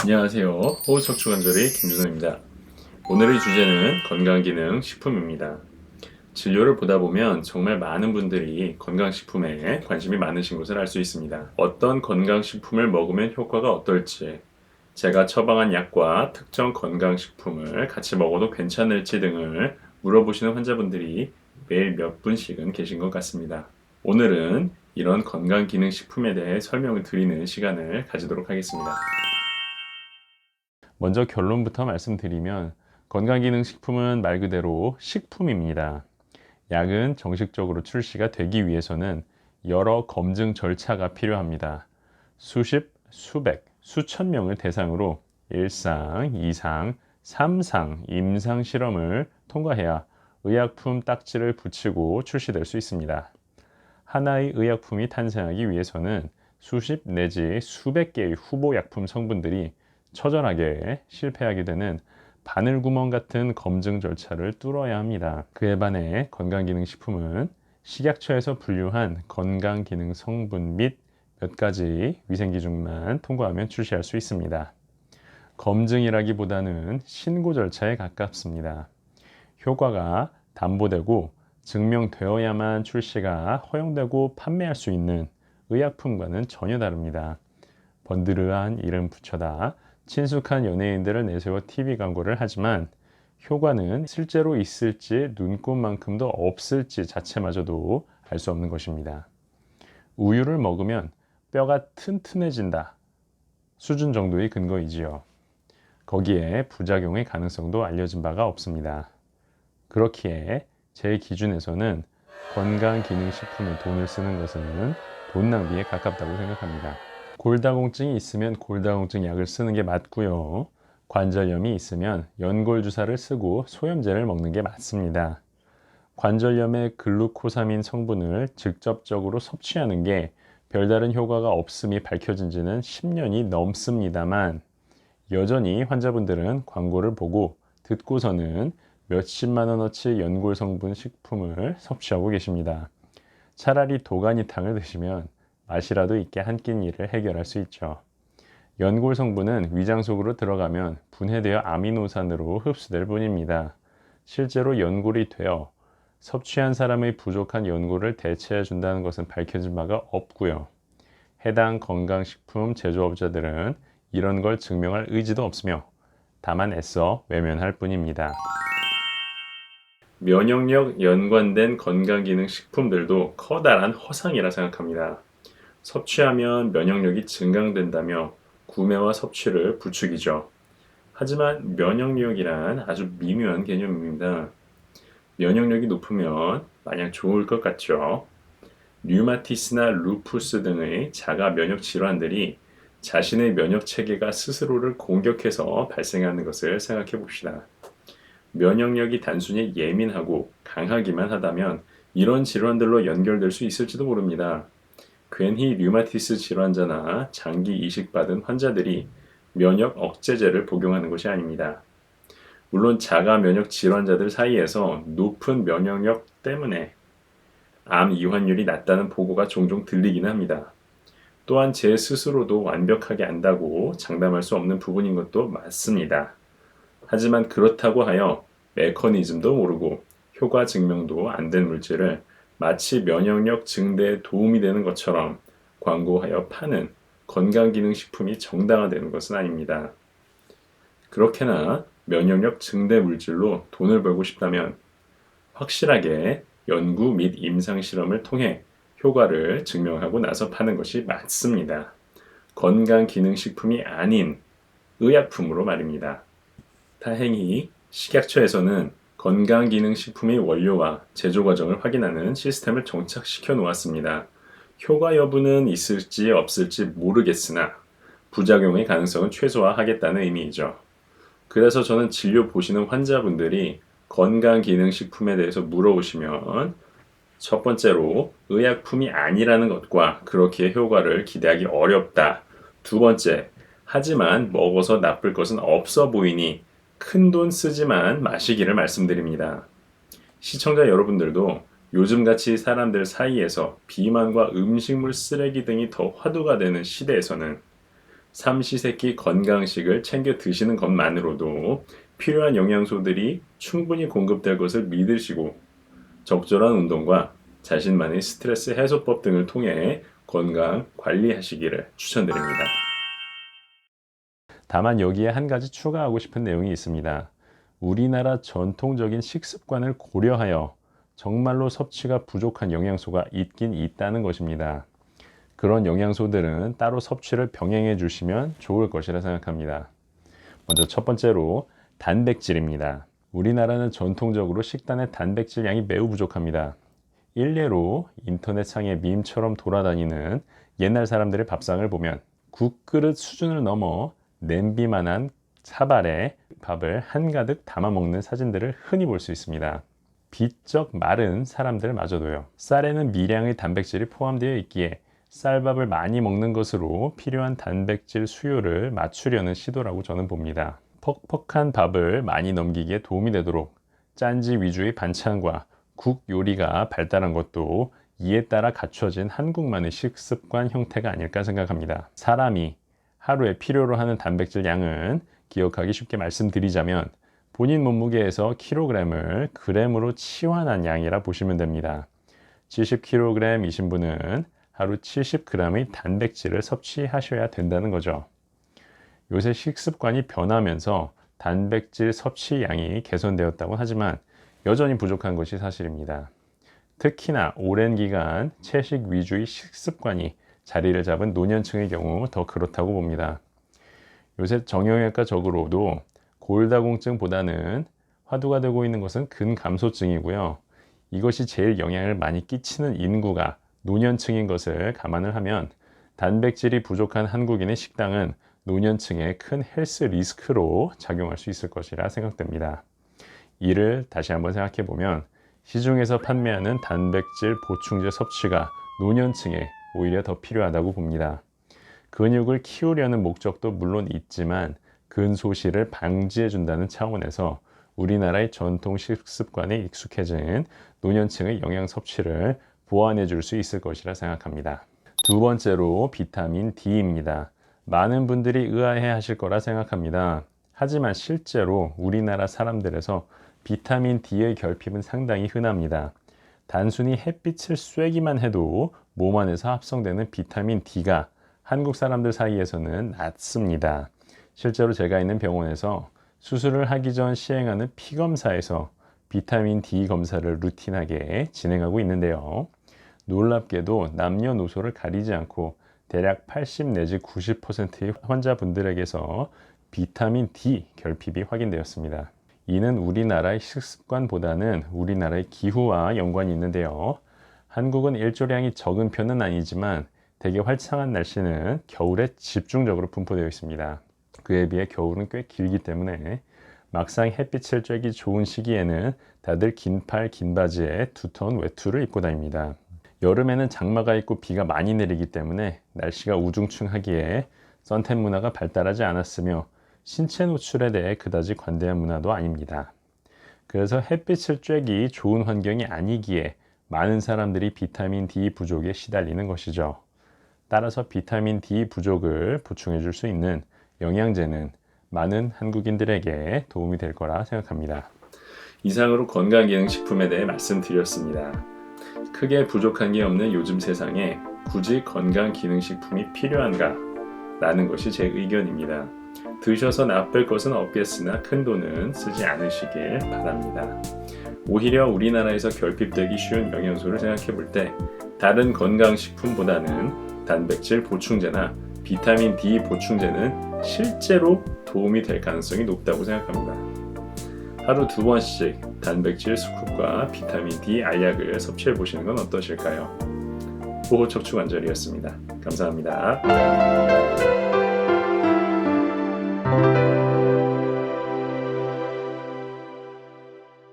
안녕하세요. 호흡척추관절의 김준호입니다. 오늘의 주제는 건강기능식품입니다. 진료를 보다 보면 정말 많은 분들이 건강식품에 관심이 많으신 것을 알 수 있습니다. 어떤 건강식품을 먹으면 효과가 어떨지, 제가 처방한 약과 특정 건강식품을 같이 먹어도 괜찮을지 등을 물어보시는 환자분들이 매일 몇 분씩은 계신 것 같습니다. 오늘은 이런 건강기능식품에 대해 설명을 드리는 시간을 가지도록 하겠습니다. 먼저 결론부터 말씀드리면 건강기능식품은 말 그대로 식품입니다. 약은 정식적으로 출시가 되기 위해서는 여러 검증 절차가 필요합니다. 수십, 수백, 수천 명을 대상으로 1상, 2상, 3상 임상 실험을 통과해야 의약품 딱지를 붙이고 출시될 수 있습니다. 하나의 의약품이 탄생하기 위해서는 수십 내지 수백 개의 후보 약품 성분들이 처절하게 실패하게 되는 바늘구멍 같은 검증 절차를 뚫어야 합니다. 그에 반해 건강기능식품은 식약처에서 분류한 건강기능 성분 및 몇 가지 위생기준만 통과하면 출시할 수 있습니다. 검증이라기보다는 신고 절차에 가깝습니다. 효과가 담보되고 증명되어야만 출시가 허용되고 판매할 수 있는 의약품과는 전혀 다릅니다. 번드르한 이름 붙여다 친숙한 연예인들을 내세워 TV 광고를 하지만 효과는 실제로 있을지 눈꼽만큼도 없을지 자체마저도 알 수 없는 것입니다. 우유를 먹으면 뼈가 튼튼해진다 수준 정도의 근거이지요. 거기에 부작용의 가능성도 알려진 바가 없습니다. 그렇기에 제 기준에서는 건강기능식품에 돈을 쓰는 것은 돈 낭비에 가깝다고 생각합니다. 골다공증이 있으면 골다공증 약을 쓰는 게 맞고요. 관절염이 있으면 연골주사를 쓰고 소염제를 먹는 게 맞습니다. 관절염의 글루코사민 성분을 직접적으로 섭취하는 게 별다른 효과가 없음이 밝혀진 지는 10년이 넘습니다만 여전히 환자분들은 광고를 보고 듣고서는 몇십만 원어치 연골 성분 식품을 섭취하고 계십니다. 차라리 도가니탕을 드시면 맛이라도 있게 한 끼니를 해결할 수 있죠. 연골 성분은 위장 속으로 들어가면 분해되어 아미노산으로 흡수될 뿐입니다. 실제로 연골이 되어 섭취한 사람의 부족한 연골을 대체해 준다는 것은 밝혀진 바가 없고요. 해당 건강식품 제조업자들은 이런 걸 증명할 의지도 없으며 다만 애써 외면할 뿐입니다. 면역력 연관된 건강기능 식품들도 커다란 허상이라 생각합니다. 섭취하면 면역력이 증강된다며 구매와 섭취를 부추기죠. 하지만 면역력이란 아주 미묘한 개념입니다. 면역력이 높으면 마냥 좋을 것 같죠. 류마티스나 루푸스 등의 자가 면역 질환들이 자신의 면역 체계가 스스로를 공격해서 발생하는 것을 생각해 봅시다. 면역력이 단순히 예민하고 강하기만 하다면 이런 질환들로 연결될 수 있을지도 모릅니다. 괜히 류마티스 질환자나 장기 이식받은 환자들이 면역 억제제를 복용하는 것이 아닙니다. 물론 자가 면역 질환자들 사이에서 높은 면역력 때문에 암 이환율이 낮다는 보고가 종종 들리긴 합니다. 또한 제 스스로도 완벽하게 안다고 장담할 수 없는 부분인 것도 맞습니다. 하지만 그렇다고 하여 메커니즘도 모르고 효과 증명도 안 된 물질을 마치 면역력 증대에 도움이 되는 것처럼 광고하여 파는 건강기능식품이 정당화되는 것은 아닙니다. 그렇게나 면역력 증대 물질로 돈을 벌고 싶다면 확실하게 연구 및 임상실험을 통해 효과를 증명하고 나서 파는 것이 맞습니다. 건강기능식품이 아닌 의약품으로 말입니다. 다행히 식약처에서는 건강기능식품의 원료와 제조 과정을 확인하는 시스템을 정착시켜 놓았습니다. 효과 여부는 있을지 없을지 모르겠으나 부작용의 가능성은 최소화하겠다는 의미이죠. 그래서 저는 진료 보시는 환자분들이 건강기능식품에 대해서 물어보시면 첫 번째로 의약품이 아니라는 것과 그렇게 효과를 기대하기 어렵다. 두 번째, 하지만 먹어서 나쁠 것은 없어 보이니 큰돈 쓰지만 마시기를 말씀드립니다. 시청자 여러분들도 요즘같이 사람들 사이에서 비만과 음식물 쓰레기 등이 더 화두가 되는 시대에서는 삼시세끼 건강식을 챙겨 드시는 것만으로도 필요한 영양소들이 충분히 공급될 것을 믿으시고 적절한 운동과 자신만의 스트레스 해소법 등을 통해 건강 관리하시기를 추천드립니다. 다만 여기에 한 가지 추가하고 싶은 내용이 있습니다. 우리나라 전통적인 식습관을 고려하여 정말로 섭취가 부족한 영양소가 있긴 있다는 것입니다. 그런 영양소들은 따로 섭취를 병행해 주시면 좋을 것이라 생각합니다. 먼저 첫 번째로 단백질입니다. 우리나라는 전통적으로 식단의 단백질 양이 매우 부족합니다. 일례로 인터넷상에 밈처럼 돌아다니는 옛날 사람들의 밥상을 보면 국그릇 수준을 넘어 냄비만한 사발에 밥을 한가득 담아 먹는 사진들을 흔히 볼 수 있습니다. 비쩍 마른 사람들마저도요. 쌀에는 미량의 단백질이 포함되어 있기에 쌀밥을 많이 먹는 것으로 필요한 단백질 수요를 맞추려는 시도라고 저는 봅니다. 퍽퍽한 밥을 많이 넘기기에 도움이 되도록 짠지 위주의 반찬과 국 요리가 발달한 것도 이에 따라 갖춰진 한국만의 식습관 형태가 아닐까 생각합니다. 사람이 하루에 필요로 하는 단백질 양은 기억하기 쉽게 말씀드리자면 본인 몸무게에서 킬로그램을 그램으로 치환한 양이라 보시면 됩니다. 70kg이신 분은 하루 70g의 단백질을 섭취하셔야 된다는 거죠. 요새 식습관이 변하면서 단백질 섭취량이 개선되었다고 하지만 여전히 부족한 것이 사실입니다. 특히나 오랜 기간 채식 위주의 식습관이 자리를 잡은 노년층의 경우 더 그렇다고 봅니다. 요새 정형외과적으로도 골다공증보다는 화두가 되고 있는 것은 근감소증이고요. 이것이 제일 영향을 많이 끼치는 인구가 노년층인 것을 감안을 하면 단백질이 부족한 한국인의 식당은 노년층의 큰 헬스 리스크로 작용할 수 있을 것이라 생각됩니다. 이를 다시 한번 생각해 보면 시중에서 판매하는 단백질 보충제 섭취가 노년층에 오히려 더 필요하다고 봅니다. 근육을 키우려는 목적도 물론 있지만 근소실을 방지해 준다는 차원에서 우리나라의 전통 식습관에 익숙해진 노년층의 영양 섭취를 보완해 줄 수 있을 것이라 생각합니다. 두 번째로 비타민 D입니다. 많은 분들이 의아해 하실 거라 생각합니다. 하지만 실제로 우리나라 사람들에서 비타민 D의 결핍은 상당히 흔합니다. 단순히 햇빛을 쐬기만 해도 몸 안에서 합성되는 비타민 D가 한국 사람들 사이에서는 낮습니다. 실제로 제가 있는 병원에서 수술을 하기 전 시행하는 피검사에서 비타민 D 검사를 루틴하게 진행하고 있는데요. 놀랍게도 남녀노소를 가리지 않고 대략 80 내지 90%의 환자분들에게서 비타민 D 결핍이 확인되었습니다. 이는 우리나라의 식습관보다는 우리나라의 기후와 연관이 있는데요. 한국은 일조량이 적은 편은 아니지만 대개 활창한 날씨는 겨울에 집중적으로 분포되어 있습니다. 그에 비해 겨울은 꽤 길기 때문에 막상 햇빛을 쬐기 좋은 시기에는 다들 긴팔, 긴 바지에 두터운 외투를 입고 다닙니다. 여름에는 장마가 있고 비가 많이 내리기 때문에 날씨가 우중충하기에 선탠 문화가 발달하지 않았으며 신체 노출에 대해 그다지 관대한 문화도 아닙니다. 그래서 햇빛을 쬐기 좋은 환경이 아니기에 많은 사람들이 비타민 D 부족에 시달리는 것이죠. 따라서 비타민 D 부족을 보충해 줄 수 있는 영양제는 많은 한국인들에게 도움이 될 거라 생각합니다. 이상으로 건강기능식품에 대해 말씀드렸습니다. 크게 부족한 게 없는 요즘 세상에 굳이 건강기능식품이 필요한가? 라는 것이 제 의견입니다. 드셔서 나쁠 것은 없겠으나 큰돈은 쓰지 않으시길 바랍니다. 오히려 우리나라에서 결핍되기 쉬운 영양소를 생각해 볼 때 다른 건강식품보다는 단백질 보충제나 비타민 D 보충제는 실제로 도움이 될 가능성이 높다고 생각합니다. 하루 2번씩 단백질 스쿱과 비타민 D 알약을 섭취해 보시는 건 어떠실까요? 호흡 척추관절이었습니다. 감사합니다.